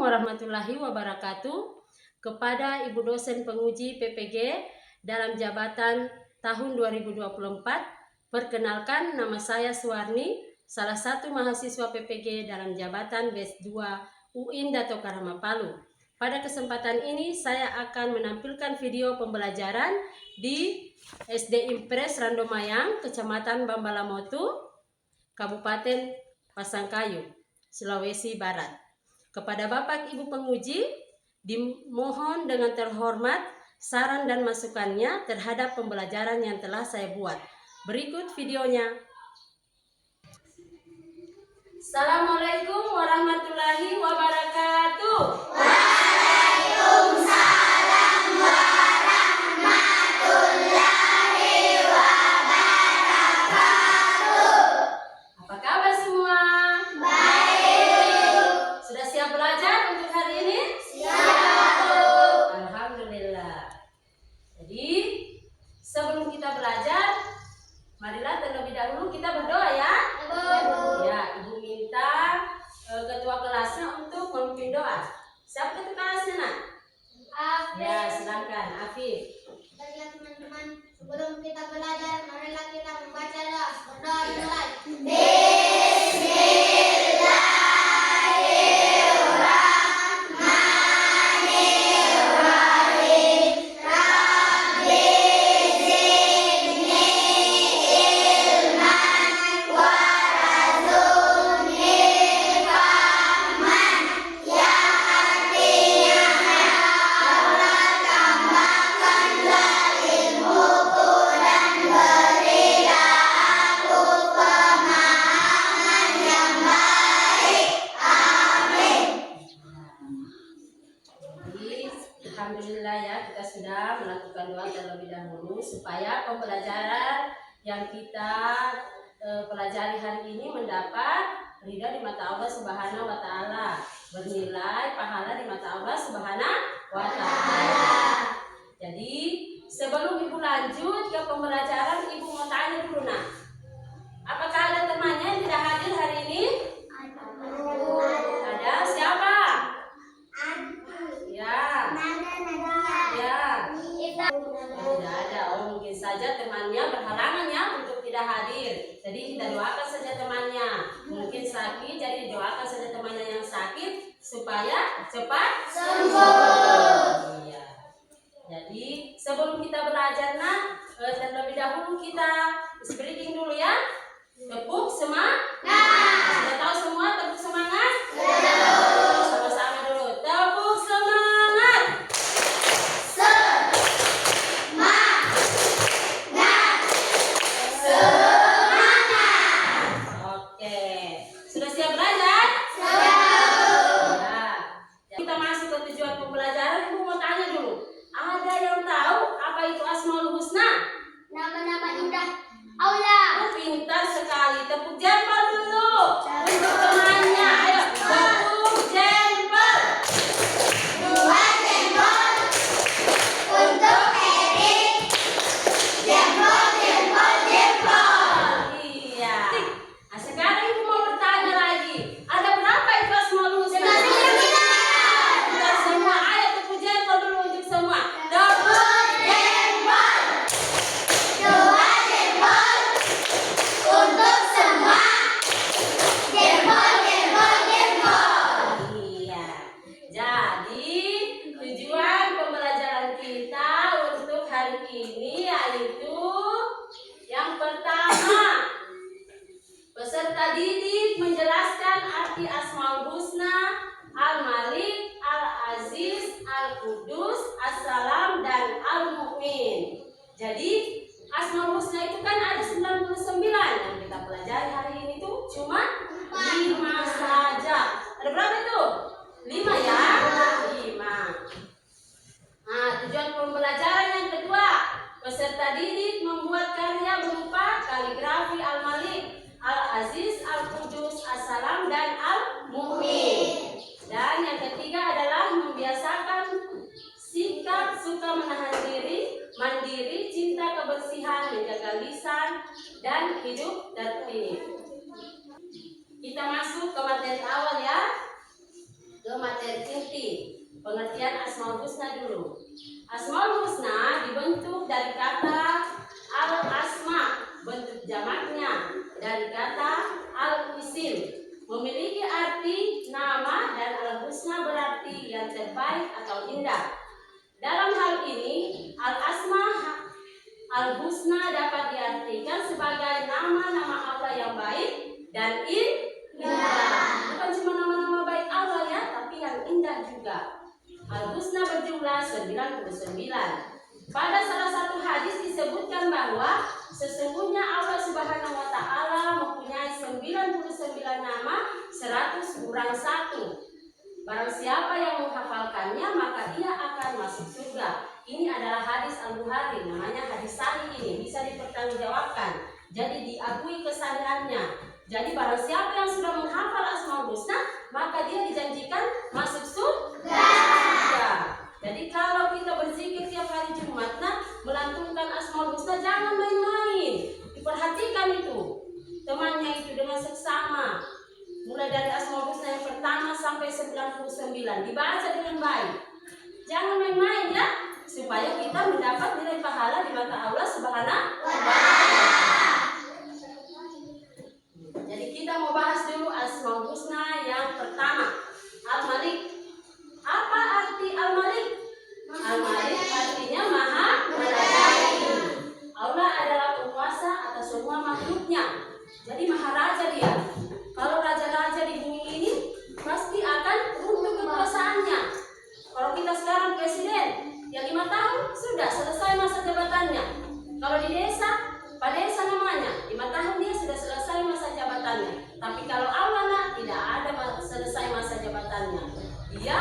warahmatullahi wabarakatuh. Kepada Ibu dosen penguji PPG dalam jabatan tahun 2024, perkenalkan nama saya Suwarni, salah satu mahasiswa PPG dalam jabatan BES 2 UIN Dato Karama Palu. Pada kesempatan ini saya akan menampilkan video pembelajaran di SD Impres Randomayang, Kecamatan Bambalamotu, Kabupaten Pasangkayu, Sulawesi Barat. Kepada Bapak Ibu penguji, dimohon dengan terhormat saran dan masukannya terhadap pembelajaran yang telah saya buat. Berikut videonya. Assalamualaikum warahmatullahi wabarakatuh. Waalaikumsalam warahmatullahi wabarakatuh. Apa kabar semua? Baik. Sudah siap belajar untuk hari ini? Siap. Alhamdulillah. Jadi sebelum kita belajar, marilah terlebih dahulu kita berdoa ya. Ya, Ibu minta ketua kelasnya untuk memimpin doa. Siapa ketua kelasnya, Nak? Ya, silakan, Afif. Baiklah teman-teman, sebelum kita belajar, marilah kita membaca doa. Berdoa dimulai. Alhamdulillah ya, kita sudah melakukan doa terlebih dahulu supaya pembelajaran yang kita pelajari hari ini mendapat ridha di mata Allah Subhanahu wa taala, bernilai pahala di mata Allah Subhanahu wa taala. Jadi, sebelum Ibu lanjut ke pembelajaran, Ibu mau tanya dulu, Nak. Apakah ada temannya yang tidak hadir hari ini? Ada siapa? Ya. Ya. Tidak ada. Oh, mungkin saja temannya berhalangan ya untuk tidak hadir. Jadi kita doakan saja temannya. Mungkin sakit, jadi doakan saja temannya yang sakit supaya cepat sembuh. Iya. Jadi sebelum kita belajar, Nak, terlebih dahulu kita speaking dulu ya. Tepuk semangat. Sudah tahu semua tepuk semangat? Sama-sama dulu. Tepuk semangat. Oke. Sudah siap belajar? Ya. Kita masuk ke tujuan pembelajaran. Ibu mau tanya dulu. Ada yang tahu apa itu Asmaul Husna? Nama-nama indah Allah. Oh, pintar sekali. Tepuk jempol dulu. Untuk temannya. Ayo, tepuk jempol. Dua jempol untuk Erik. Jempol, jempol, jempol. Iya. Nah, sekarang Ibu mau bertanya lagi. Ada berapa itu Asmaul Husna? 99. Pintar semua. Ayo tepuk jempol dulu untuk semua. Tepuk jempol. Dua jempol untuk semua. Jempol, jempol, jempol. Iya. Jadi tujuan pembelajaran kita untuk hari ini yaitu yang pertama, peserta didik menjelaskan arti Asmaul Husna, Al-Malik, Al-Aziz, Al-Qudus, As-Salam, dan Al-Mu'min. Jadi Asmaul Husna itu kan ada 99 yang kita pelajari hari ini tuh cuma 5 saja. Ada berapa itu? 5 ya? 5. Nah, tujuan pembelajaran yang kedua, peserta didik membuat karya berupa kaligrafi Al-Malik, Al-Aziz, Al-Qudus, As-Salam, dan Al-Mu'min. Dan yang ketiga adalah membiasakan sikap suka menahan diri, mandiri, cinta kebersihan, menjaga lisan, dan hidup tertib. Kita masuk ke materi awal ya. ke materi inti. Pengertian Asmaul Husna dulu. Asmaul Husna dibentuk dari kata al-asma, bentuk jamaknya dari kata al-isim, memiliki arti nama, dan al-husna berarti yang terbaik atau indah. Dalam hal ini, al-asma al-husna dapat diartikan sebagai nama-nama Allah yang baik dan indah. Bukan cuma nama-nama baik Allah ya, tapi yang indah juga. Al-husna berjumlah 99. Pada salah satu hadis disebutkan bahwa sesungguhnya Allah Subhanahu wa taala mempunyai 99 nama, 100 kurang 1. Barang siapa yang menghafalkannya maka dia akan masuk surga. Ini adalah hadis Al-Bukhari, namanya hadis sahih, ini bisa dipertanggungjawabkan. Jadi diakui kesadarannya. Jadi barang siapa yang sudah menghafal Asmaul Husna, maka dia dijanjikan masuk surga. Jadi kalau kita berzikir tiap hari Jumat, melantunkan Asmaul Husna, jangan main-main. Diperhatikan itu temannya itu dengan seksama. Mulai dari Asmaul Husna yang pertama sampai 99 dibaca dengan baik. Jangan main-main ya, supaya kita mendapat nilai pahala di mata Allah Subhanahu wa taala. Jadi kita mau bahas dulu Asmaul Husna yang pertama, Al-Malik. Apa arti Al-Malik? Al-Malik artinya Maha Merajai. Allah adalah penguasa atas semua makhluknya. Jadi maharaja dia. Kalau raja-raja di bumi ini pasti akan runtuh kekuasaannya. Kalau kita sekarang presiden, yang 5 tahun sudah selesai masa jabatannya. Kalau di desa, Pak Desa namanya, 5 tahun dia sudah selesai masa jabatannya. Tapi kalau Allah tidak ada selesai masa jabatannya. Dia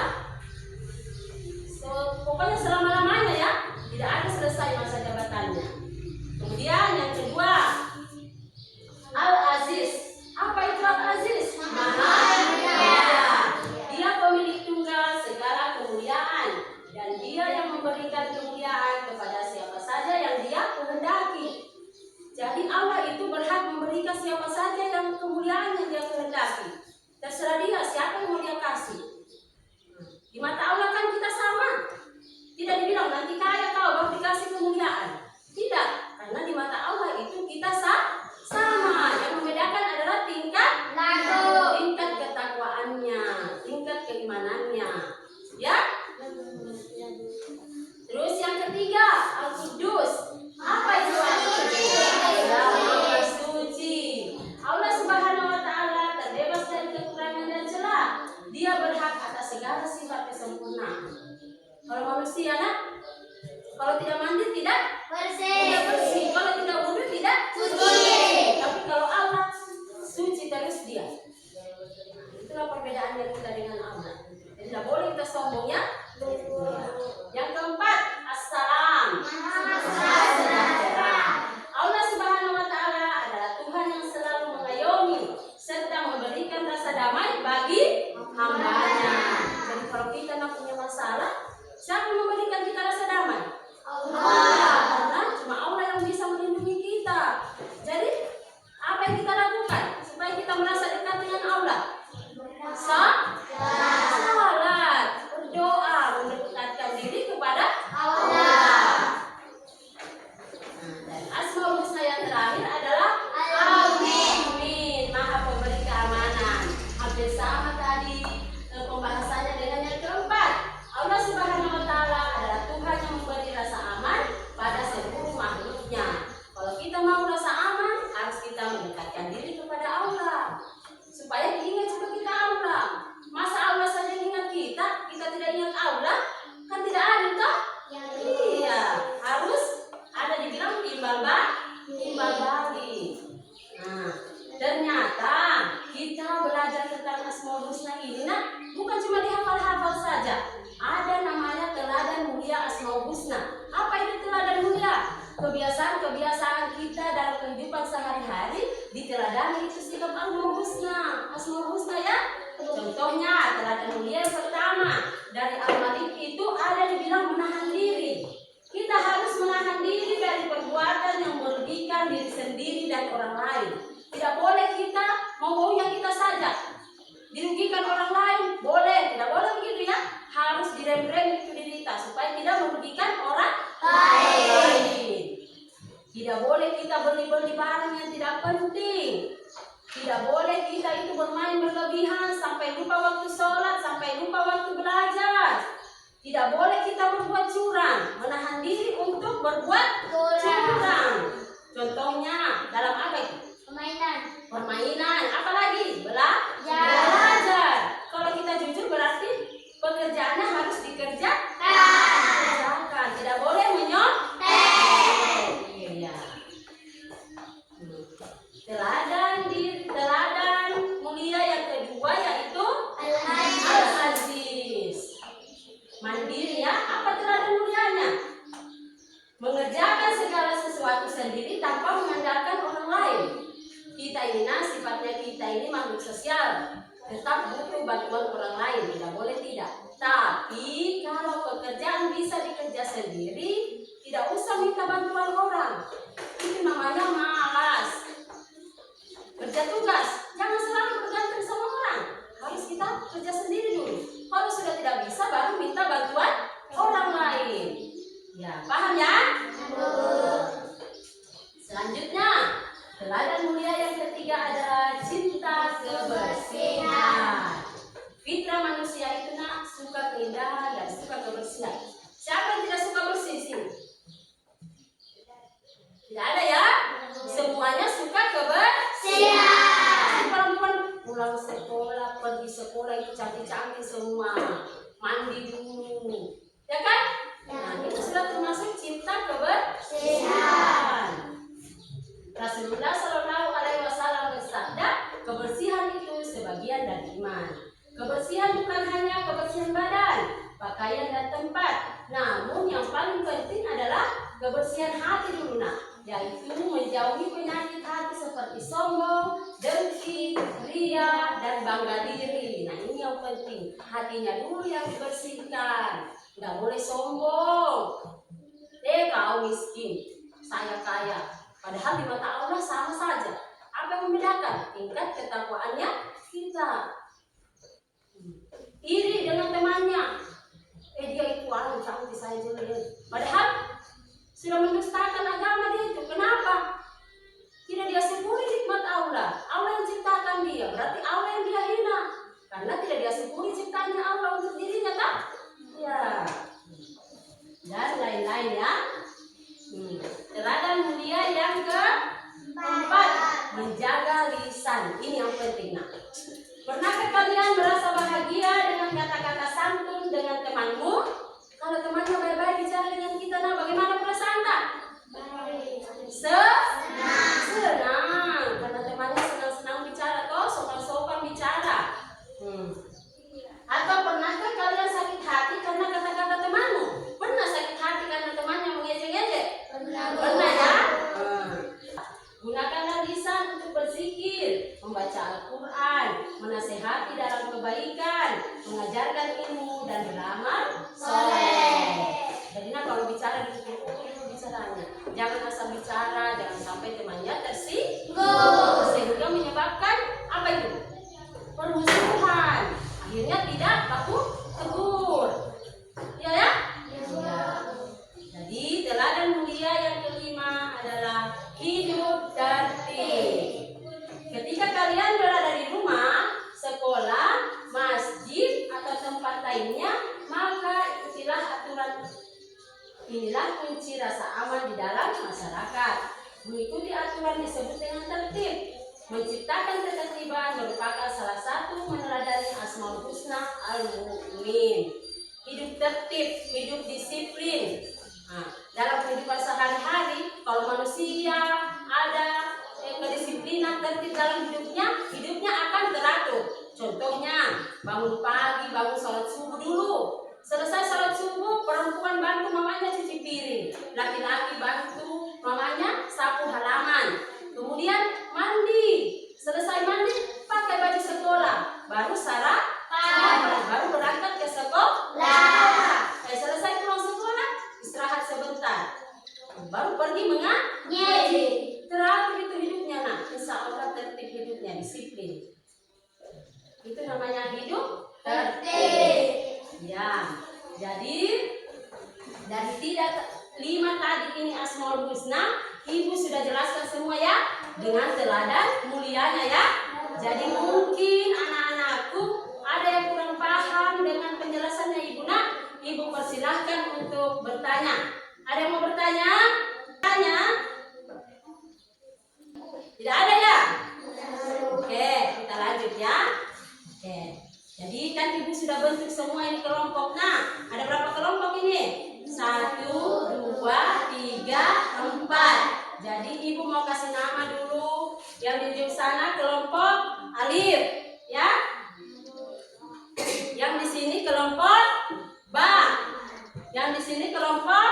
pokoknya selama-lamanya ya, tidak ada selesai masa jabatannya. Kemudian yang kedua, Al-Aziz. Apa itu Al-Aziz? Maha Mulia. Dia pemilik tunggal segala kemuliaan, dan dia yang memberikan kemuliaan kepada siapa saja yang dia kehendaki. Jadi Allah itu berhak memberikan siapa saja yang kemuliaan yang dia kehendaki. Terserah dia siapa yang mau dia kasih. Di mata Allah kan kita sama. Tidak dibilang nanti kaya kau baru dikasih kemuliaan. Tidak, karena di mata Allah itu kita sama. Yang membedakan adalah tingkat ketakwaannya, tingkat keimanannya. Ya. Terus yang ketiga, Al-Qudus. Apa itu Al-Qudus? Maha suci. Allah Subhanahu wa taala terbebas dari kekurangan dan celah. Dia berhak atas segala sifat kesempurnaan. Kalau manusia kalau tidak mandi tidak bersih. Kalau tidak wudu tidak suci. Tapi kalau Allah suci terus dia. Itulah perbedaannya kita dengan Allah. Jadi tidak boleh kita sombong ya. Yang keempat, Assalam. Allah Subhanahu wa taala adalah Tuhan yang selalu mengayomi serta memberikan rasa damai bagi hamba-Nya. Jadi kalau kita tidak punya masalah, siapa yang memberikan kita rasa damai? Allah. Karena cuma Allah yang bisa melindungi kita. Jadi apa yang kita lakukan supaya kita merasa dekat dengan Allah? Salat, berdoa, mendekatkan diri kepada Allah. Dan Asmaul Husna yang terakhir adalah Al-Mu'min, Maha Pemberi Keamanan. Hampir sama tadi pembahasannya dengan yang keempat. Allah Subhanahu wa taala adalah Tuhan yang memberi rasa aman pada seluruh makhluknya. Kalau kita mau rasa aman, harus kita mendekatkan diri kepada Allah. Supaya diingat juga kita Allah. Masa Allah saja ingat kita, kita tidak ingat Allah, kan tidak adil toh? Iya, harus ada dibilang timbal balik. Nah, ternyata kita belajar tentang Asmaul Husna ini bukan cuma dihafal-hafal saja. Ada namanya teladan mulia Asmaul Husna. Apa itu teladan mulia? Kebiasaan-kebiasaan kita dalam kehidupan sehari-hari diteladani itu sikap Asmaul Husna ya. Contohnya teladan mulia yang pertama dari Al-Malik itu ada dibilang menahan diri. Kita harus menahan diri dari perbuatan yang merugikan diri sendiri dan orang lain. Tidak boleh kita mau-maunya kita saja. Dirugikan orang lain boleh, tidak boleh. kita supaya tidak merugikan orang lain. Tidak boleh kita beli-beli barang yang tidak penting. Tidak boleh kita itu bermain berlebihan sampai lupa waktu sholat, sampai lupa waktu belajar. Tidak boleh kita berbuat curang, menahan diri untuk berbuat curang. Contohnya dalam apa itu? Permainan, apalagi? Belajar. Kalau kita jujur berarti pekerjaannya harus dikerjakan. Tidak boleh menyontek. Iya. Teladan mulia yang kedua yaitu Al-Aziz. Mandiri ya. Apa teladan mulianya? Mengerjakan segala sesuatu sendiri tanpa mengandalkan orang lain. Kita ini sifatnya kita ini makhluk sosial, tetap butuh bantuan orang lain, tidak boleh tidak. Tapi kalau pekerjaan bisa dikerja sendiri, tidak usah minta bantuan orang. Itu namanya malas. Kerja tugas, jangan selalu bergantung sama orang. Harus kita kerja sendiri dulu. Kalau sudah tidak bisa, baru minta bantuan orang lain. Ya, paham ya? Selanjutnya, teladan mulia yang ketiga adalah cinta kebersihan. Fitrah manusia itu suka keindahan dan suka kebersihan. Siapa yang tidak suka bersih sini? Tidak ada ya? Semuanya suka kebersihan. Perempuan pulang sekolah, pergi sekolah itu cantik-cantik semua. Mandi dulu. Ya kan? Nah, itu sudah termasuk cinta kebersihan. Rasulullah Shallallahu Alaihi Wasallam bersabda, kebersihan itu sebagian dari iman. Kebersihan bukan hanya kebersihan badan, pakaian dan tempat. Namun yang paling penting adalah kebersihan hati dulu, yaitu menjauhi penyakit hati seperti sombong, dengki, ria, dan bangga diri. Nah, ini yang penting. Hatinya dulu yang dibersihkan. Tidak boleh sombong. Kau miskin, saya kaya. Padahal di mata Allah sama saja. Apa yang membedakan? Tingkat ketakwaannya kita. Iri dengan temannya. Dia itu orang cantik, saya jelek. Padahal sudah mendustakan agama dia itu. Kenapa? Tidak dia syukuri nikmat Allah. Allah yang ciptakan dia. Berarti Allah yang dia hina. Karena tidak dia syukuri ciptaannya Allah untuk dirinya, tak? Ya. Dan lain-lain ya. Teladan mulia yang keempat, menjaga lisan. Ini yang penting. Pernahkah kalian merasa bahagia dengan kata-kata santun dengan temanmu? Kalau temannya baik-baik bicara dengan kita, bagaimana perasaan tak? Senang. Karena temannya senang-senang bicara, sopan-sopan bicara. Atau pernahkah kalian sakit hati karena kata-kata temanmu? Pernah sakit hati karena temannya mengejek-ejek? Pernah ya? Gunakanlah lisan untuk berzikir, membaca Al-Quran, menasehati dalam kebaikan, mengajarkan ilmu, dan beramal soleh. Jadi kalau bicara dulu bicaranya. Jangan asal bicara, jangan sampai temannya tersinggung. Sehingga menyebabkan apa itu? Permusuhan. Akhirnya tidak baku tegur. Ya ya? Ya. Jadi teladan mulia yang kelima adalah hidup tertib. Ketika kalian berada di rumah, sekolah, masjid atau tempat lainnya, maka ikutilah aturan. Inilah kunci rasa aman di dalam masyarakat. Mengikuti aturan disebut dengan tertib. Menciptakan ketertiban merupakan salah satu meneladani Asmaul Husna Al-Mu'min. Hidup tertib, hidup disiplin. Dalam kehidupan sehari-hari, kalau manusia ada kedisiplinan tertib dalam hidupnya akan teratur. Contohnya, bangun pagi, bangun sholat subuh dulu. Selesai sholat subuh, perempuan bantu mamanya cuci piring. Laki-laki bantu mamanya sapu halaman. Kemudian mandi. Selesai mandi, pakai baju sekolah. Baru sarapan, baru berangkat ke sekolah. Selesai pulang sekolah, istirahat sebentar. Baru pergi mengaji. Teratur itu hidupnya, insya Allah tertib hidupnya, disiplin. Itu namanya hidup tertib. Ya, jadi lima tadi ini Asmaul Husna, Ibu sudah jelaskan semua ya dengan teladan mulianya ya. Jadi mungkin anak-anakku ada yang kurang paham dengan penjelasannya Ibu nak. Ibu persilahkan untuk bertanya. Ada yang mau bertanya? Tanya? Tidak ada ya? Oke, kita lanjut ya. Oke, jadi kan Ibu sudah bentuk semua ini kelompok. Nah, ada berapa kelompok ini? 1, 2, 3, 4. Jadi Ibu mau kasih nama dulu. Yang di ujung sana kelompok alif, ya. Yang di sini kelompok ba. Yang di sini kelompok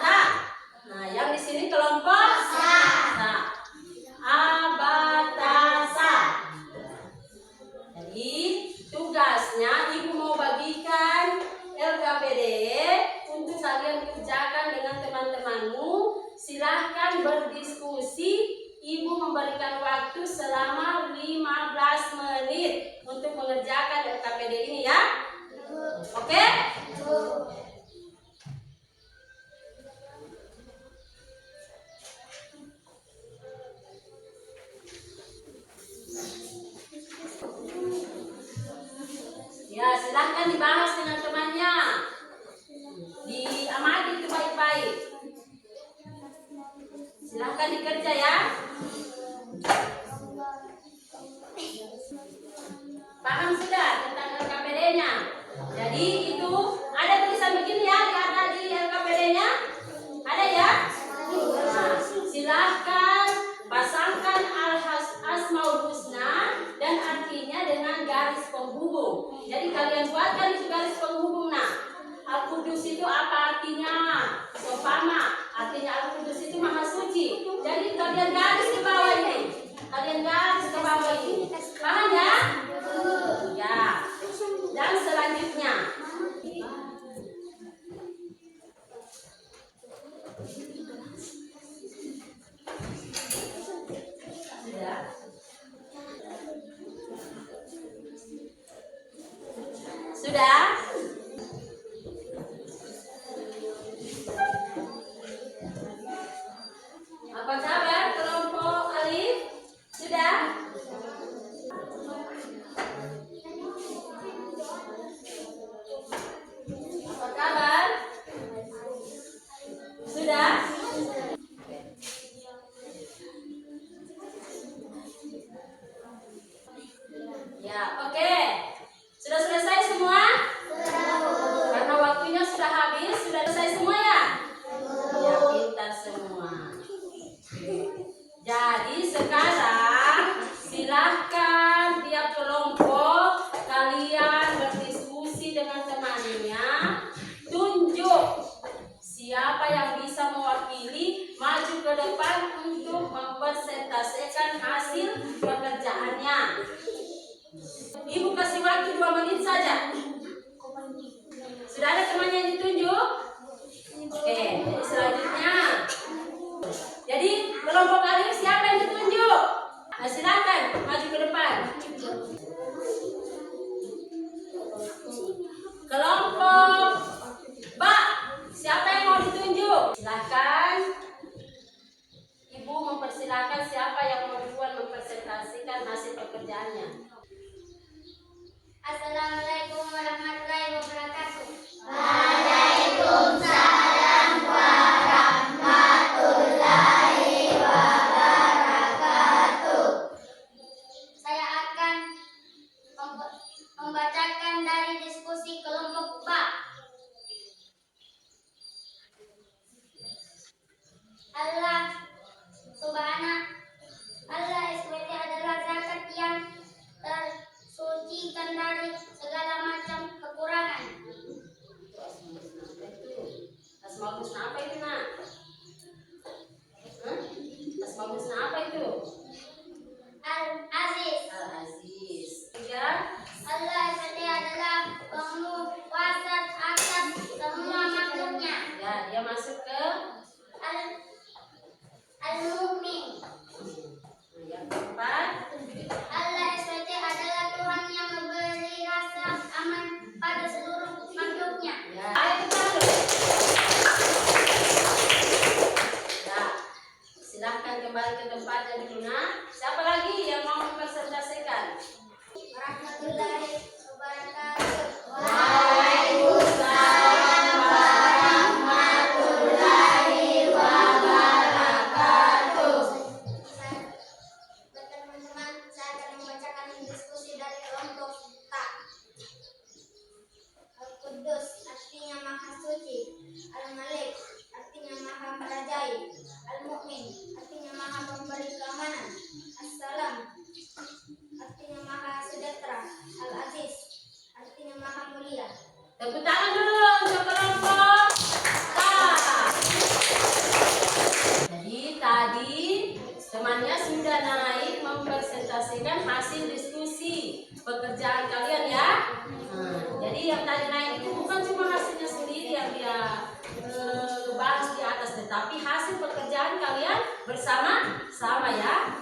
ta. Nah, yang di sini kelompok sa. Abatasa. Jadi tugasnya Ibu mau bagikan LKPD untuk kalian kerjakan dengan teman-temanmu. Silahkan berdiskusi. Ibu memberikan waktu selama 15 menit untuk mengerjakan LKPD ini ya. Oke? Ya, silahkan dibahas dengan temannya. Diamati itu baik-baik. Silahkan dikerja ya. Paham sudah tentang LKPD-nya? Jadi itu ada tulisan begini ya di LKPD-nya. Ada ya? Nah, silahkan pasangkan Asmaul Husna dan artinya dengan garis penghubung. Jadi kalian buatkan itu garis penghubung. Nah, Al-Qudus itu apa artinya? Sofama, artinya Al-Qudus itu Maha Suci. Jadi kalian garis di bawah ini. Kalian garis ke bawah ini. Paham ya? Ya. Dan selanjutnya. Sudah. Sudah? Apa kabar kelompok alif? Sudah? Apa kabar? Sudah? Ya, oke. Sudah selesai semua? Karena waktunya sudah habis, sudah selesai semua ya? Ya, pintar semua. Jadi sekarang silahkan tiap kelompok kalian berdiskusi dengan temannya. Tunjuk siapa yang bisa mewakili maju ke depan untuk mempresentasikan hasil pekerjaannya. Ibu kasih waktu 2 menit saja. Sudah ada temannya yang ditunjuk? Oke, jadi selanjutnya. Jadi kelompok alif siapa yang ditunjuk? Nah, silakan maju ke depan. Kelompok ba, siapa yang mau ditunjuk? Silakan. Ibu mempersilakan siapa yang mau duluan mempresentasikan hasil pekerjaannya. Assalamualaikum warahmatullahi wabarakatuh. Waalaikumsalam warahmatullahi wabarakatuh. Saya akan membacakan dari diskusi kelompok ba. Allah SWT adalah zat yang tersucikan dari segala macam kekurangan. Asmaul Husna apa itu, nak? Asmaul Husna apa itu? Al-Aziz. Al-Aziz. 3. Allah SWT adalah penguasa atas semua makhluknya. Ya, dia masuk ke Al-Mu'min. yang keempat. Allah SWT adalah Tuhan yang memberi rasa aman pada seluruh makhluknya. Ya, ayo kita pekerjaan kalian ya. Jadi yang tadi naik itu bukan cuma hasilnya sendiri yang dia bahas di atas, tetapi hasil pekerjaan kalian bersama-sama ya.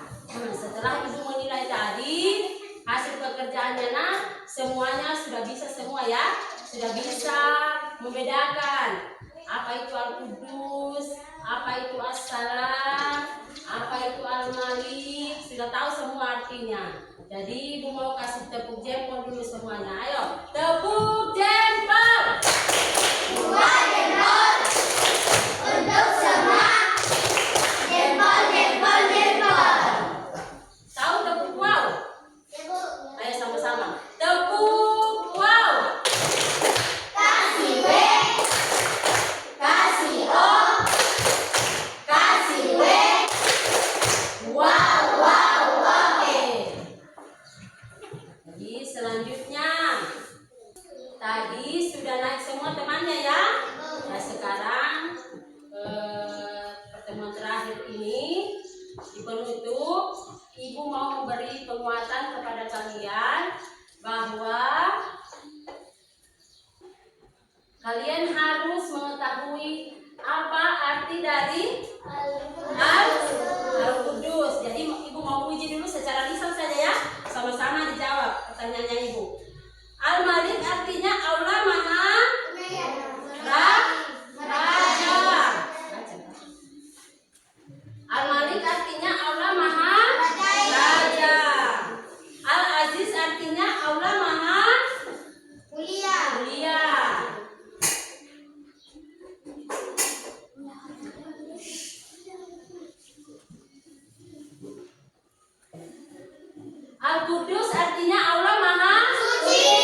Setelah ibu menilai tadi hasil pekerjaannya, nah semuanya sudah bisa semua ya, sudah bisa membedakan apa itu Al-Qudus, apa itu As-Salam, apa itu Al-Malik, sudah tahu semua artinya. Jadi ibu mau kasih tepuk jempol dulu semuanya. Ayo, tepuk jempol. Dua jempol untuk semua. Jempol, jempol, jempol. Tahu tepuk wow? Ya Bu. Ayo sama-sama. Tepuk wow. Kasih W, kasih O, kasih W. Wow, wow, Oke. Jadi selanjutnya tadi sudah naik semua temannya ya. Nah sekarang pertemuan terakhir ini di penutup ibu mau memberi penguatan kepada kalian bahwa kalian harus mengetahui apa arti dari Al-Qudus. Jadi ibu mau uji dulu secara lisan saja ya. Sama-sama dijawab pertanyaannya ibu. Al-Malik artinya Allah Maha Raja. Al-Malik artinya Allah Maha Raja. Al-Aziz artinya Allah Maha Mulia. Mulia. Al-Qudus artinya Allah Maha Suci.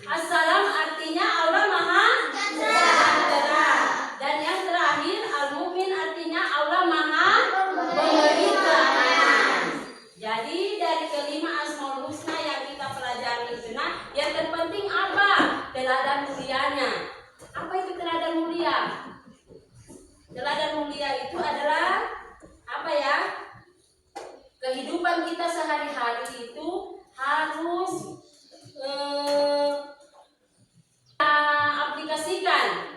As-Salam artinya Allah Maha Sejahtera. Dan yang terakhir Al-Mu'min artinya Allah Maha Pemberi keamanan. Jadi dari kelima Asmaul Husna yang kita pelajari itu, nah yang terpenting apa? Teladan mulianya. Apa itu teladan mulia? Teladan mulia itu adalah apa ya? Kehidupan kita sehari-hari itu harus aplikasikan.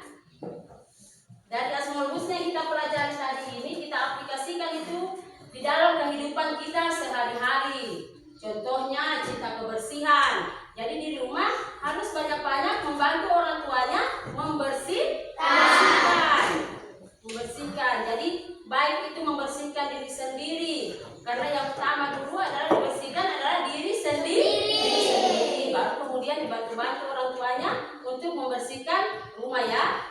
Dari Asmaul Husna yang kita pelajari tadi ini, kita aplikasikan itu di dalam kehidupan kita sehari-hari. Contohnya cinta kebersihan. Jadi di rumah harus banyak-banyak membantu orang tuanya membersihkan. Jadi baik itu membersihkan diri sendiri. Karena yang pertama dulu adalah dibersihkan adalah diri sendiri. Baru kemudian dibantu-bantu orang tuanya untuk membersihkan rumah ya.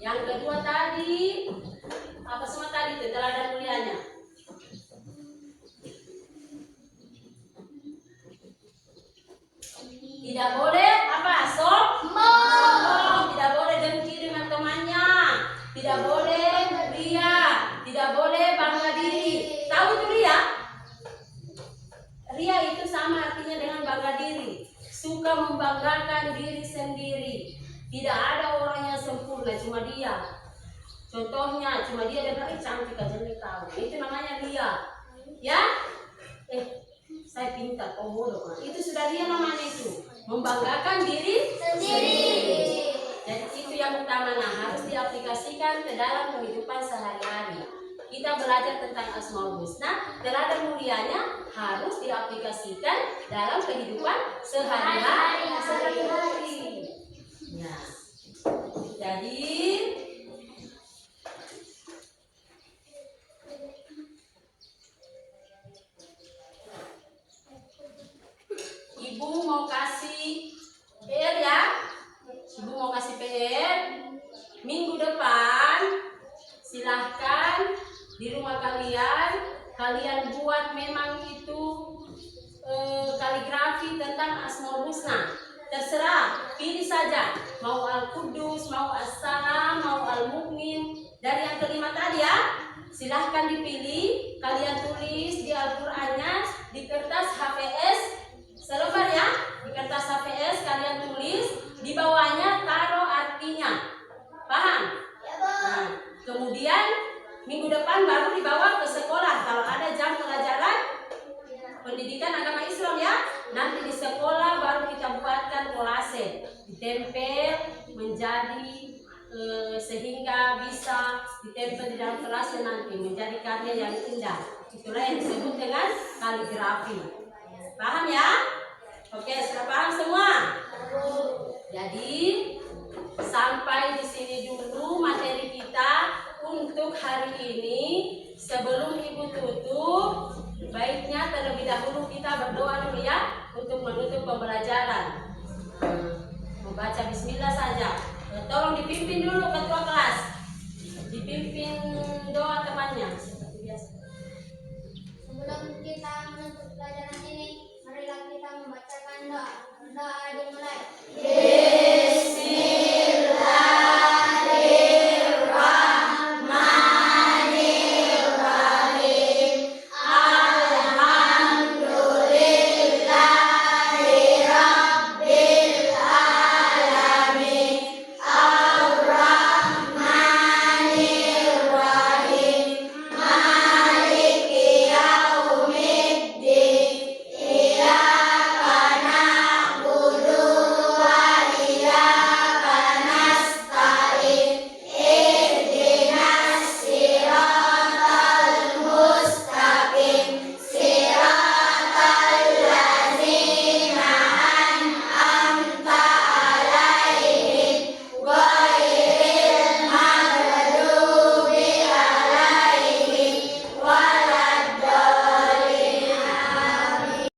Yang kedua tadi apa semua tadi itu teladan mulianya. Tidak boleh apa? Sombong. Tidak boleh dengki dengan temannya. Tidak boleh ria. Tidak boleh bangga diri. Tahu itu ria? Ria itu sama artinya dengan bangga diri. Suka membanggakan diri sendiri. Tidak ada orang yang sempurna, cuma dia. Contohnya, cuma dia dengar cantik aja nih tahu. Itu namanya ria. Ya? Saya pintar, oh bodoh. Itu sudah dia namanya itu. Membanggakan diri sendiri. Jadi itu yang utama, nah harus diaplikasikan ke dalam kehidupan sehari-hari. Kita belajar tentang Asmaul Husna, teladan mulianya harus diaplikasikan dalam kehidupan sehari-hari. Ya. Jadi Ibu mau kasih PR ya. Ibu mau kasih PR. Minggu depan silahkan di rumah kalian buat memang itu kaligrafi tentang Asmaul Husna. Terserah, pilih saja. Mau Al-Qudus, mau As-Salam, mau Al-Mu'min. Dari yang kelima tadi ya, silahkan dipilih. Kalian tulis di Al-Qur'annya di kertas HVS selebar ya. Di kertas HVS kalian tulis, di bawahnya taruh artinya. Paham? Nah, kemudian minggu depan baru dibawa ke sekolah. Kalau ada jam pelajaran pendidikan agama Islam ya, nanti ditempel menjadi sehingga bisa ditempel di dalam kelasnya nanti menjadi karya yang indah. Itulah yang disebut dengan kaligrafi. Paham ya? Oke, sudah paham semua? Jadi sampai di sini dulu materi kita untuk hari ini. Sebelum Ibu tutup, baiknya terlebih dahulu kita berdoa dulu ya untuk menutup pembelajaran. Membaca bismillah saja. Tolong dipimpin dulu ketua kelas. Dipimpin doa temannya seperti biasa. Sebelum kita menutup pelajaran ini, marilah kita membacakan doa. Doa dimulai.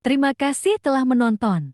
Terima kasih telah menonton.